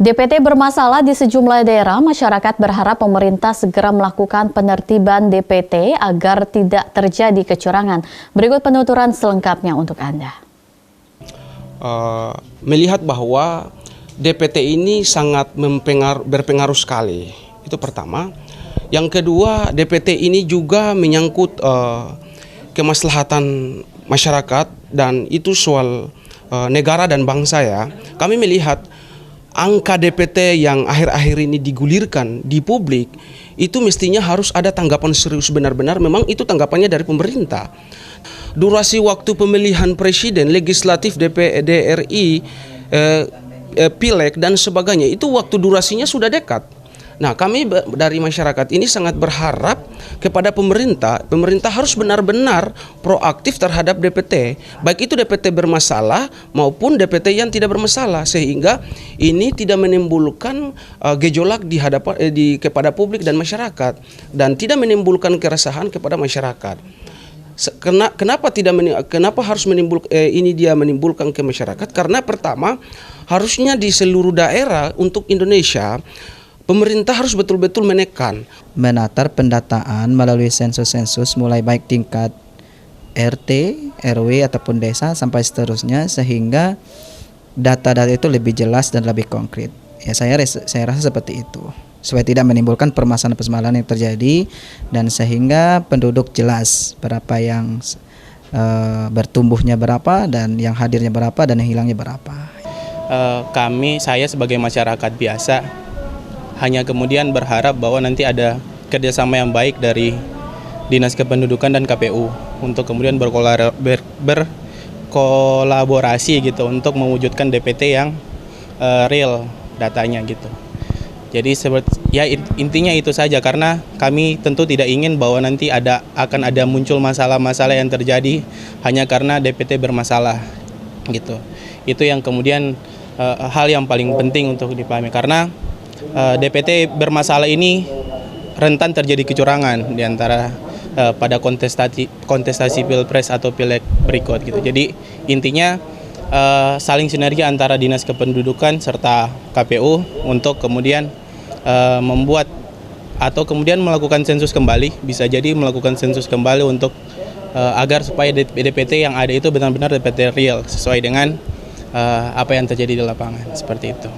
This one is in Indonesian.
DPT bermasalah di sejumlah daerah. Masyarakat berharap pemerintah segera melakukan penertiban DPT agar tidak terjadi kecurangan. Berikut penuturan selengkapnya untuk Anda. Melihat bahwa DPT ini sangat berpengaruh sekali. Itu pertama. Yang kedua, DPT ini juga menyangkut kemaslahatan masyarakat dan itu soal negara dan bangsa ya. Kami melihat angka DPT yang akhir-akhir ini digulirkan di publik itu mestinya harus ada tanggapan serius benar-benar, memang itu tanggapannya dari pemerintah. Durasi waktu pemilihan presiden, legislatif, DPD RI, pileg dan sebagainya itu waktu durasinya sudah dekat. Nah, kami dari masyarakat ini sangat berharap kepada pemerintah harus benar-benar proaktif terhadap DPT, baik itu DPT bermasalah maupun DPT yang tidak bermasalah, sehingga ini tidak menimbulkan gejolak kepada publik dan masyarakat dan tidak menimbulkan keresahan kepada masyarakat. Kenapa harus menimbulkan ke masyarakat? Karena pertama, harusnya di seluruh daerah untuk Indonesia pemerintah harus betul-betul menatar pendataan melalui sensus-sensus mulai baik tingkat RT, RW ataupun desa sampai seterusnya, sehingga data-data itu lebih jelas dan lebih konkret. Ya, saya rasa seperti itu, supaya tidak menimbulkan permasalahan-permasalahan yang terjadi dan sehingga penduduk jelas berapa yang bertumbuhnya berapa dan yang hadirnya berapa dan yang hilangnya berapa. Saya sebagai masyarakat biasa hanya kemudian berharap bahwa nanti ada kerjasama yang baik dari Dinas Kependudukan dan KPU untuk kemudian berkolaborasi gitu untuk mewujudkan DPT yang real datanya gitu. Jadi ya intinya itu saja, karena kami tentu tidak ingin bahwa nanti akan ada muncul masalah-masalah yang terjadi hanya karena DPT bermasalah gitu. Itu yang kemudian hal yang paling penting untuk dipahami, karena DPT bermasalah ini rentan terjadi kecurangan di antara pada kontestasi pilpres atau pileg berikut gitu. Jadi intinya saling sinergi antara Dinas Kependudukan serta KPU untuk kemudian membuat atau kemudian melakukan sensus kembali, bisa jadi melakukan sensus kembali untuk agar supaya DPT yang ada itu benar-benar DPT real sesuai dengan apa yang terjadi di lapangan, seperti itu.